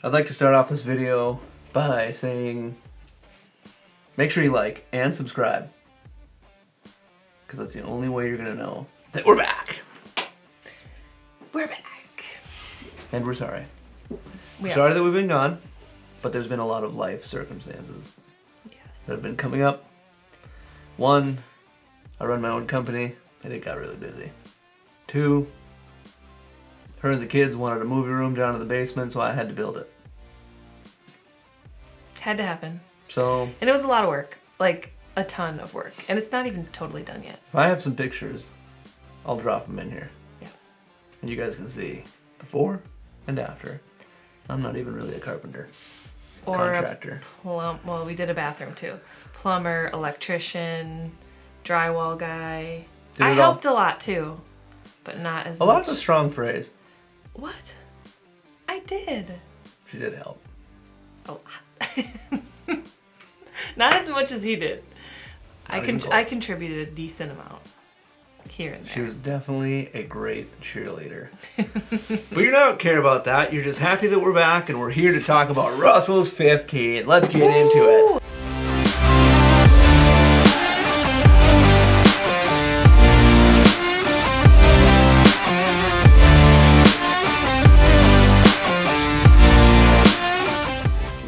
I'd like to start off this video by saying make sure you like and subscribe, because that's the only way you're gonna know that we're back. We're back. And we're sorry. We Sorry that we've been gone, but there's been a lot of life circumstances that have been coming up. One, I run my own company and it got really busy. Two, her and the kids wanted a movie room down in the basement, so I had to build it. Had to happen. So, And it was a lot of work. Like, a ton of work. And it's not even totally done yet. if I have some pictures, I'll drop them in here. Yeah. And you guys can see before and after. I'm not even really a carpenter. Or Contractor. Well, we did a bathroom too. Plumber, electrician, drywall guy. I helped a lot too, but not as much. A lot's a strong phrase. What? I did. She did help. Oh. Not as much as he did. I contributed a decent amount here and there. She was definitely a great cheerleader. But you don't care about that. You're just happy that we're back and we're here to talk about Russell's 15. Let's get into it.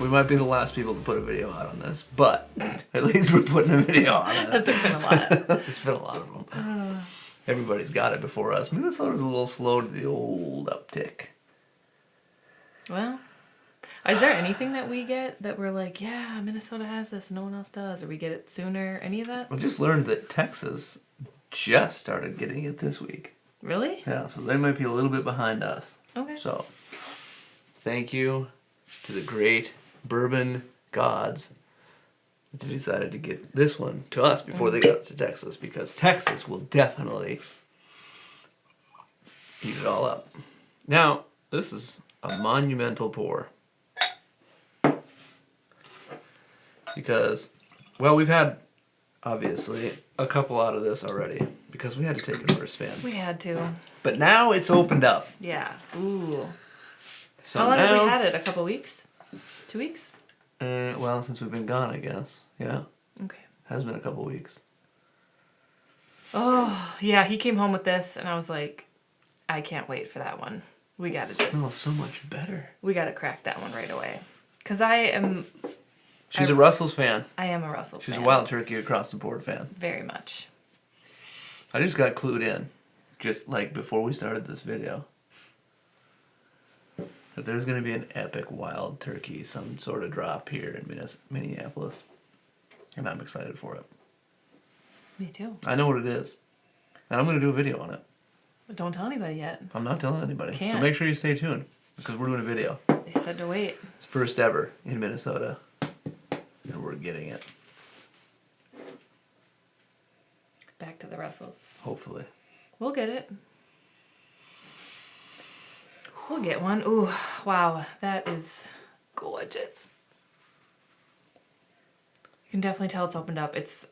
We might be the last people to put a video out on this, but at least we're putting a video on it. There's been a lot. There's been a lot of them. Everybody's got it before us. Minnesota's a little slow to the old uptick. Well, is there anything that we get that we're like, yeah, Minnesota has this, no one else does, or we get it sooner? Any of that? I just learned that Texas just started getting it this week. Really? Yeah, so they might be a little bit behind us. Okay. So, thank you to the great bourbon gods that they decided to get this one to us before they got it to Texas, because Texas will definitely eat it all up. Now, this is a monumental pour. Because, well, we've had, obviously, a couple out of this already, because we had to take it for a spin. We had to. But now it's opened up. Yeah. Ooh. So how long now, have we had it? A couple weeks? 2 weeks? Well, since we've been gone, I guess. Yeah. Okay. Has been a couple weeks. Oh, yeah, he came home with this, and I was like, I can't wait for that one. We got to smells so much better. We got to crack that one right away. Because I am... She's a Russell's fan. I am a Russell's fan. She's a Wild Turkey across the board fan. Very much. I just got clued in, just like before we started this video, that there's going to be an epic Wild Turkey, some sort of drop here in Minneapolis. And I'm excited for it. Me too. I know what it is. And I'm going to do a video on it. But don't tell anybody yet. I'm not telling anybody. Can't. So make sure you stay tuned, because we're doing a video. They said to wait. It's first ever in Minnesota. And we're getting it. Back to the Russells. Hopefully. We'll get it. We'll get one. Ooh, wow. That is gorgeous. You can definitely tell it's opened up. It's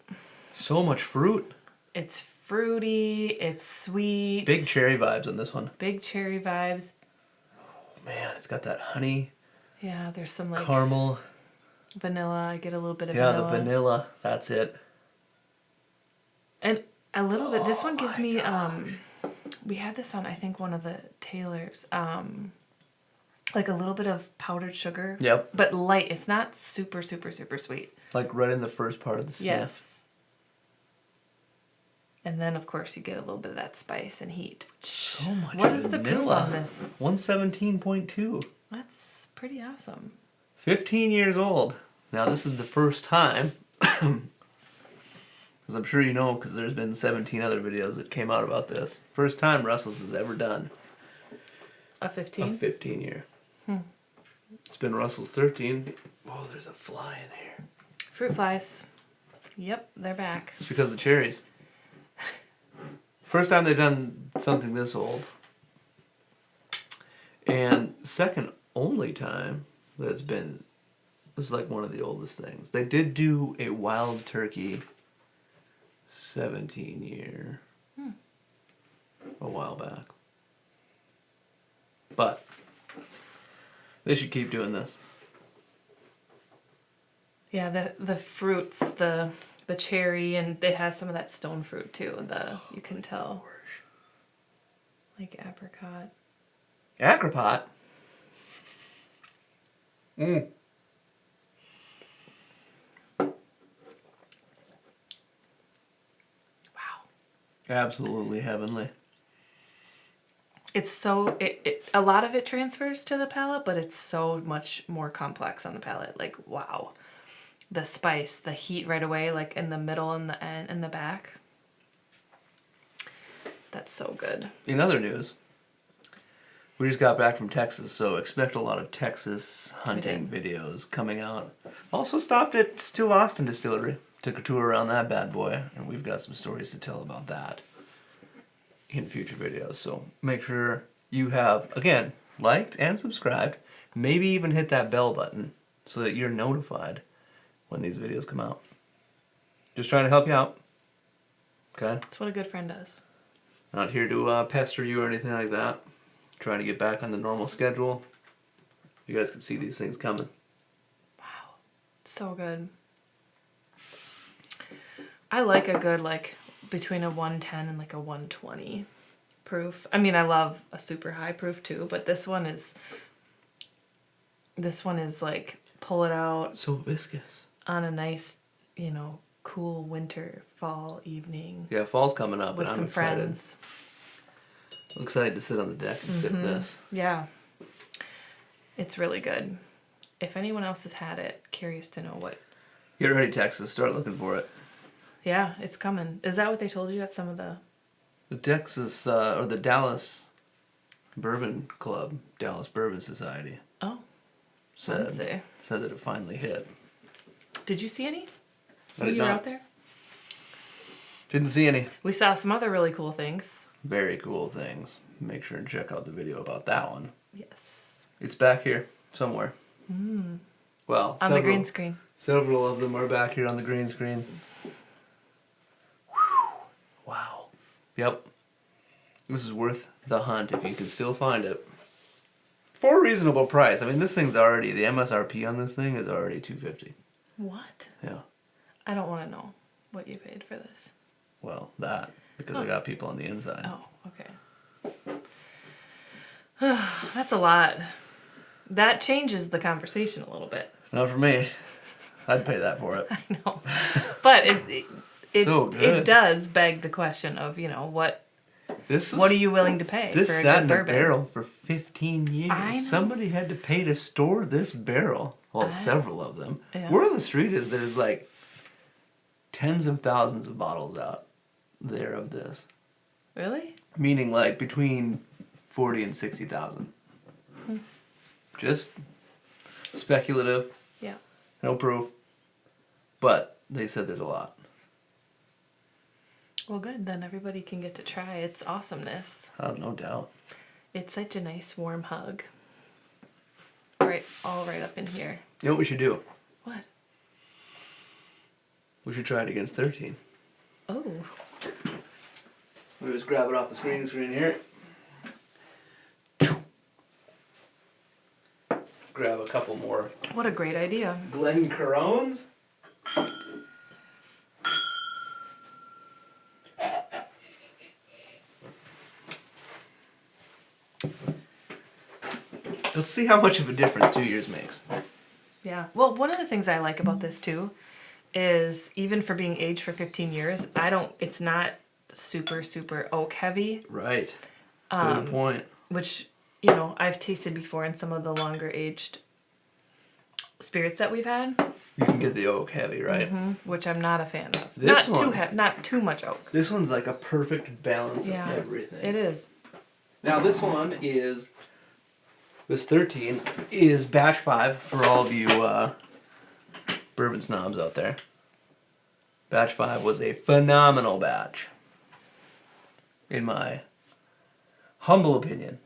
so much fruit. It's fruity. It's sweet. Big cherry vibes on this one. Big cherry vibes. Oh, man, it's got that honey. Yeah, there's some like... caramel. Vanilla. I get a little bit of vanilla. Yeah, the vanilla. That's it. And a little bit. This one gives me... we had this on, I think, one of the Taylors. Like a little bit of powdered sugar. Yep. But light. It's not super, super, super sweet. Like right in the first part of the sniff. Yes. And then, of course, you get a little bit of that spice and heat. So much What is the proof vanilla. on this? 117.2. That's pretty awesome. 15 years old. Now, this is the first time, because I'm sure you know, because there's been 17 other videos that came out about this. First time Russell's has ever done A 15? a 15 year. It's been Russell's 13. Oh, there's a fly in here. Fruit flies. Yep, they're back. It's because of the cherries. First time they've done something this old. And second only time that it's been... This is like one of the oldest things. They did do a Wild Turkey 17 year a while back. But They should keep doing this. Yeah, the fruits, the cherry, and it has some of that stone fruit too. You can tell. Like apricot. Apricot? Wow. Absolutely heavenly. It's so a lot of it transfers to the palate, but it's so much more complex on the palate. Like, wow. The spice, the heat right away, like in the middle and the end and the back. That's so good. In other news, we just got back from Texas, so expect a lot of Texas hunting videos coming out. Also stopped at Still Austin Distillery. Took a tour around that bad boy, and we've got some stories to tell about that in future videos. So make sure you have, again, liked and subscribed. Maybe even hit that bell button so that you're notified when these videos come out. Just trying to help you out. Okay? That's what a good friend does. Not here to pester you or anything like that. Trying to get back on the normal schedule. You guys can see these things coming. Wow. So good. I like a good, like, between a 110 and like a 120 proof. I mean, I love a super high proof too, but this one is like, pull it out. So viscous. On a nice, cool winter, fall evening. Yeah, fall's coming up with and I'm some excited. friends. I'm excited to sit on the deck and sip this. Yeah. It's really good. If anyone else has had it, curious to know what. Get ready, Texas. Start looking for it. Yeah, it's coming. Is that what they told you at some of the... The Texas, or the Dallas Bourbon Club, Dallas Bourbon Society. Oh. Said that it finally hit. Did you see any? I When did you were not. out there? Didn't see any. We saw some other really cool things. Very cool things. Make sure and check out the video about that one. Yes. It's back here somewhere. Well, on the green screen. Several of them are back here on the green screen. Whew. Wow. Yep. This is worth the hunt if you can still find it. For a reasonable price. I mean, this thing's already, the MSRP on this thing is already $250. What? Yeah. I don't want to know what you paid for this. Well, that. Because I got people on the inside. Oh, okay. That's a lot. That changes the conversation a little bit. Not for me. I'd pay that for it. I know. But So good. it does beg the question of, what are you willing to pay for a This sat good in a bourbon? barrel for 15 years. I know. Somebody had to pay to store this barrel. Well, several of them. Yeah. Word on the street is there's like tens of thousands of bottles out there of this. Really? Meaning like between 40 and 60,000. Just speculative. Yeah. No proof. But they said there's a lot. Well, good. Then everybody can get to try its awesomeness. Oh, no doubt. It's such a nice warm hug. All right up in here. You know what we should do? What? We should try it against 13. Oh. We'll just grab it off the screen here. Grab a couple more What a great idea. Glen Corones. Let's see how much of a difference 2 years makes. Yeah. Well, one of the things I like about this too is even for being aged for 15 years, it's not super, super oak heavy. Right. Good point. Which, I've tasted before in some of the longer aged spirits that we've had. You can get the oak heavy, right? Which I'm not a fan of. This Not too much oak. This one's like a perfect balance of everything. It is. Now this 13 is batch 5 for all of you bourbon snobs out there. Batch 5 was a phenomenal batch, in my humble opinion.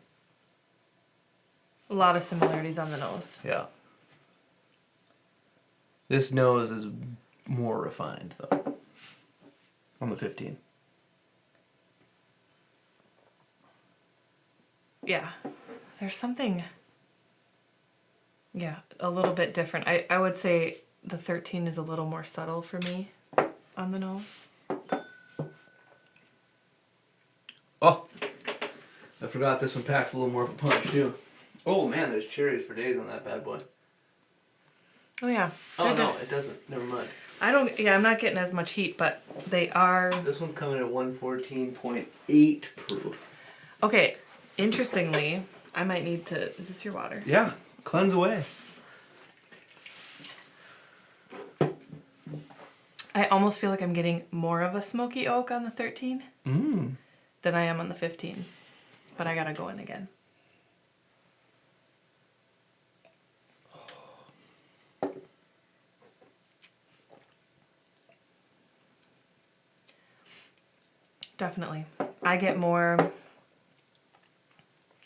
A lot of similarities on the nose. Yeah. This nose is more refined, though, on the 15. Yeah. There's something Yeah, a little bit different. I would say the 13 is a little more subtle for me on the nose. Oh, I forgot this one packs a little more of a punch too. Oh man, there's cherries for days on that bad boy. Oh yeah. Oh no, it doesn't. Never mind. I'm not getting as much heat, but they are... This one's coming at 114.8 proof. Okay, interestingly, I might need to... Is this your water? Yeah, cleanse away. I almost feel like I'm getting more of a smoky oak on the 13 than I am on the 15. But I gotta go in again. Definitely. I get more...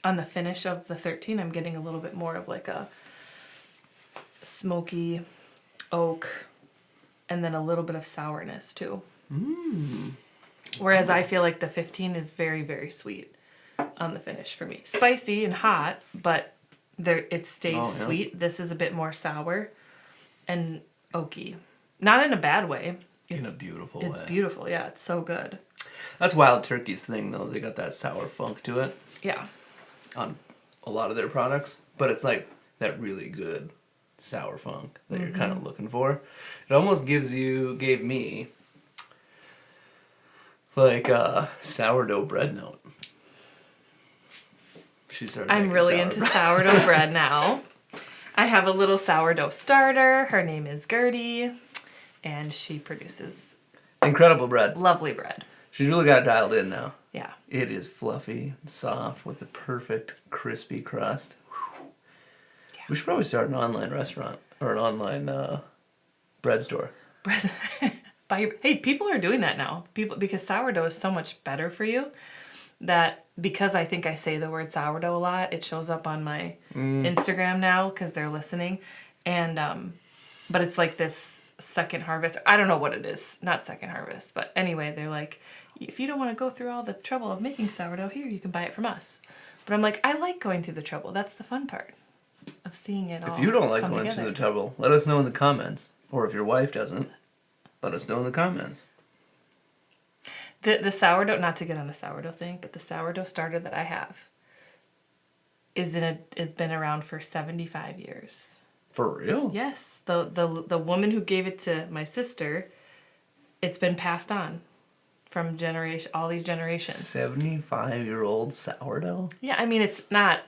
On the finish of the 13, I'm getting a little bit more of like a smoky oak and then a little bit of sourness too. Whereas I feel like the 15 is very, very sweet on the finish for me. Spicy and hot, but it stays sweet. This is a bit more sour and oaky. Not in a bad way. In a beautiful way. It's beautiful, yeah. It's so good. That's Wild Turkey's thing, though. They got that sour funk to it. Yeah. On a lot of their products. But it's like that really good sour funk that you're kind of looking for. It almost gave me like a sourdough bread note. I'm really into sourdough bread now. I have a little sourdough starter. Her name is Gertie, and she produces incredible bread. Lovely bread. She's really got it dialed in now. Yeah. It is fluffy and soft with the perfect crispy crust. Yeah. We should probably start an online restaurant or an online bread store. Hey, people are doing that now. Because sourdough is so much better for you that because I think I say the word sourdough a lot, it shows up on my Instagram now because they're listening. And but it's like this Second Harvest. I don't know what it is. Not Second Harvest. But anyway, they're like, if you don't want to go through all the trouble of making sourdough here, you can buy it from us. But I'm like, I like going through the trouble. That's the fun part of seeing it all. If you don't like come going together. through the trouble, let us know in the comments. Or if your wife doesn't, let us know in the comments. The sourdough, not to get on a sourdough thing, but the sourdough starter that I have has been around for 75 years. For real? Yes. The woman who gave it to my sister, it's been passed on from all these generations. 75-year-old sourdough? Yeah, I mean, it's not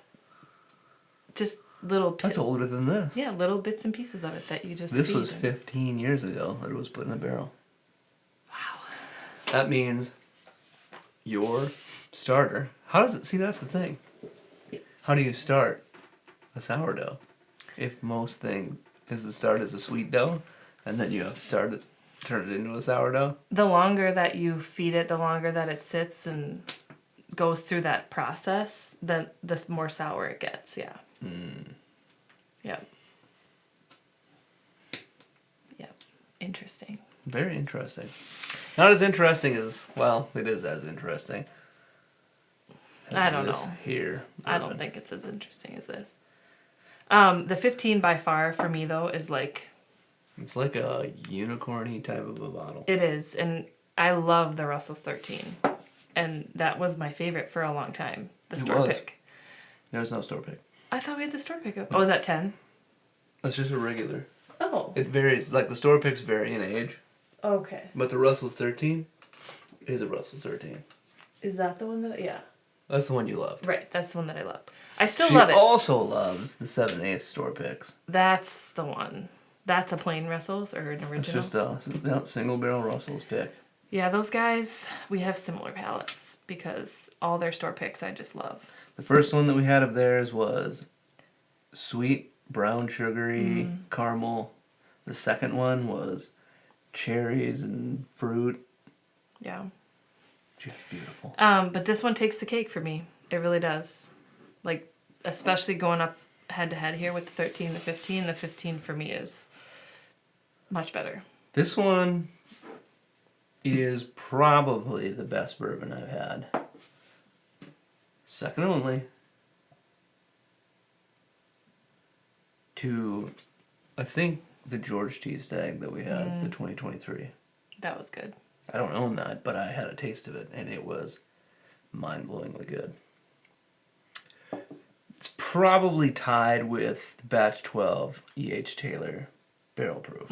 just little... That's older than this. Yeah, little bits and pieces of it that you just This feed was 15 years ago that it was put in a barrel. Wow. That means your starter... How does it... See, that's the thing. How do you start a sourdough? If most thing is to start as a sweet dough, and then you have to turn it into a sourdough? The longer that you feed it, the longer that it sits and goes through that process, then the more sour it gets, yeah. Yep. Yep. Interesting. Very interesting. Not as interesting as... Well, it is as interesting. I don't know. Here. I don't think it's as interesting as this. The 15 by far for me though is like... It's like a unicorny type of a bottle. It is, and I love the Russell's 13. And that was my favorite for a long time. The store pick. There's no store pick. I thought we had the store pick up. Oh, is that 10? It's just a regular. Oh. It varies. Like the store picks vary in age. Okay. But the Russell's 13 is a Russell's 13. Is that the one that... Yeah. That's the one you loved. Right, that's the one that I loved. I still love it. She also loves the 7/8 store picks. That's the one. That's a plain Russell's or an original? It's just a single barrel Russell's pick. Yeah, those guys, we have similar palates because all their store picks I just love. The first one that we had of theirs was sweet, brown sugary, caramel. The second one was cherries and fruit. Yeah. Just beautiful. But this one takes the cake for me. It really does. Like, especially going up head to head here with the 13, the 15. The 15 for me is much better. This one is probably the best bourbon I've had. Second only to, I think, the George T. Stag that we had, the 2023. That was good. I don't own that, but I had a taste of it, and it was mind-blowingly good. It's probably tied with Batch 12 E.H. Taylor Barrel Proof.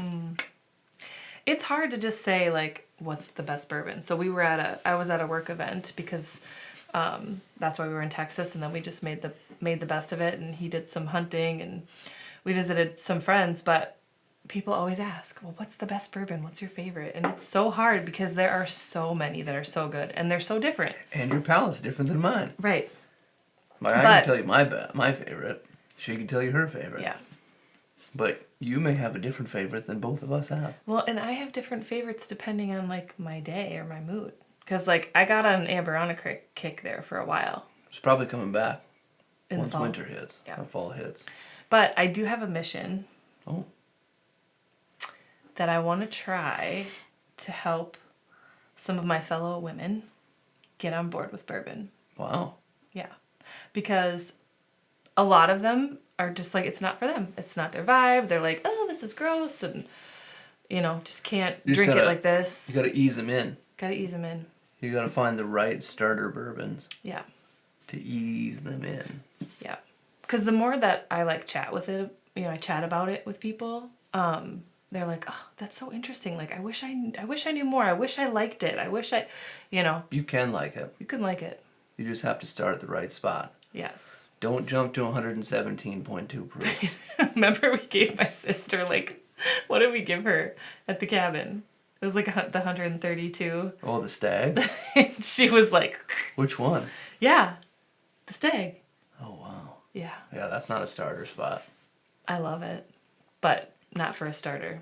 It's hard to just say, like, what's the best bourbon. So I was at a work event because that's why we were in Texas, and then we just made the best of it, and he did some hunting, and we visited some friends, but people always ask, well, what's the best bourbon? What's your favorite? And it's so hard because there are so many that are so good, and they're so different. And your palate's different than mine. Right. I can tell you my favorite. She can tell you her favorite. Yeah. But you may have a different favorite than both of us have. Well, and I have different favorites depending on, like, my day or my mood. Because, like, I got on an Amberana kick there for a while. It's probably coming back In the once fall. winter hits. Yeah. Or fall hits. But I do have a mission. Oh. That I want to try to help some of my fellow women get on board with bourbon. Wow. Yeah. Because a lot of them are just like, it's not for them. It's not their vibe. They're like, oh, this is gross. And, just can't drink it like this. You got to ease them in. Got to ease them in. You got to find the right starter bourbons. Yeah. To ease them in. Yeah. Because the more that I, like, chat with it, I chat about it with people, they're like, oh, that's so interesting. Like, I wish I knew more. I wish I liked it. I wish I. You can like it. You can like it. You just have to start at the right spot. Yes. Don't jump to 117.2 proof. Remember we gave my sister, like, what did we give her at the cabin? It was like the 132. Oh, the Stag? And she was like... Which one? Yeah. The Stag. Oh, wow. Yeah. Yeah, that's not a starter spot. I love it. But not for a starter.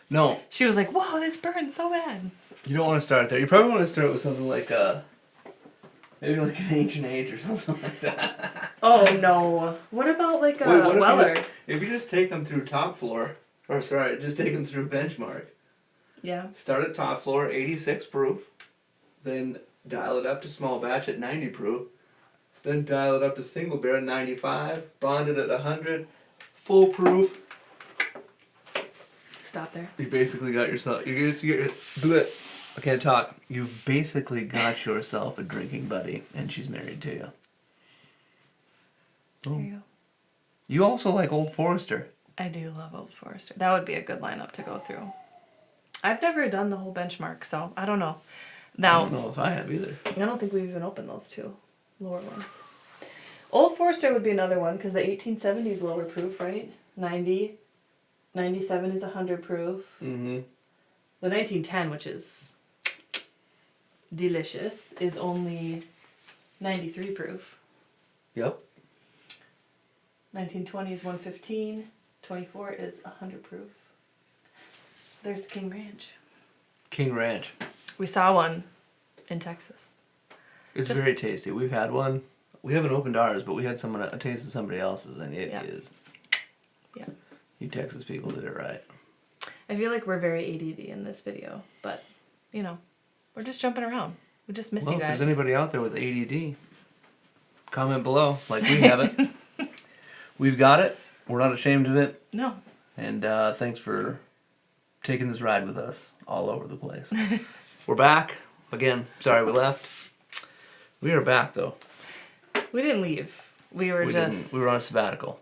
No. She was like, whoa, this burns so bad. You don't want to start there. You probably want to start with something like maybe like an Ancient Age or something like that. Oh, no. What about like a Weller? If you just take them through just take them through Benchmark. Yeah. Start at top floor, 86 proof. Then dial it up to small batch at 90 proof. Then dial it up to single barrel at 95. Bond it at 100. Full proof. Stop there. You basically got yourself... I can't talk. You've basically got yourself a drinking buddy, and she's married to you. There you go. You also like Old Forester. I do love Old Forester. That would be a good lineup to go through. I've never done the whole Benchmark, so I don't know. Now, I don't know if I have either. I don't think we've even opened those two lower ones. Old Forester would be another one because the 1870 is lower proof, right? 90. 97 is 100 proof. Mm-hmm. The 1910, which is delicious, is only 93 proof. Yep. 1920 is 115. 24 is 100 proof. There's the King Ranch. King Ranch. We saw one in Texas. It's very tasty. We've had one. We haven't opened ours, but we had a taste of somebody else's, and it is. Yeah. You Texas people did it right. I feel like we're very ADD in this video, but, we're just jumping around. We just miss you guys. If there's anybody out there with ADD, comment below, like we have it. We've got it. We're not ashamed of it. No. And thanks for taking this ride with us all over the place. We're back. Again, sorry we left. We are back, though. We didn't leave. We were on a sabbatical.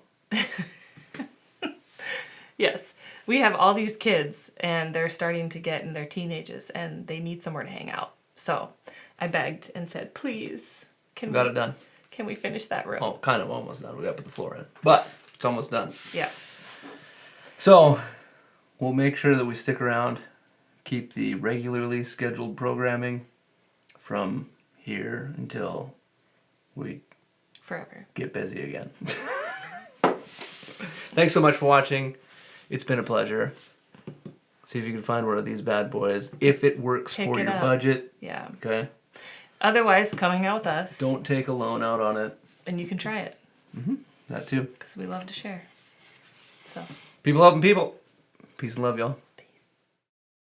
Yes. We have all these kids, and they're starting to get in their teenagers, and they need somewhere to hang out. So I begged and said, please, Got it done. Can we finish that room? Oh, kind of almost done. We got to put the floor in. But it's almost done. Yeah. So we'll make sure that we stick around, keep the regularly scheduled programming from here until we forever get busy again. Thanks so much for watching. It's been a pleasure. See if you can find one of these bad boys. If it works for your budget. Yeah. Okay? Otherwise, come hang out with us. Don't take a loan out on it. And you can try it. Mm-hmm. That too. Because we love to share. So. People helping people. Peace and love, y'all.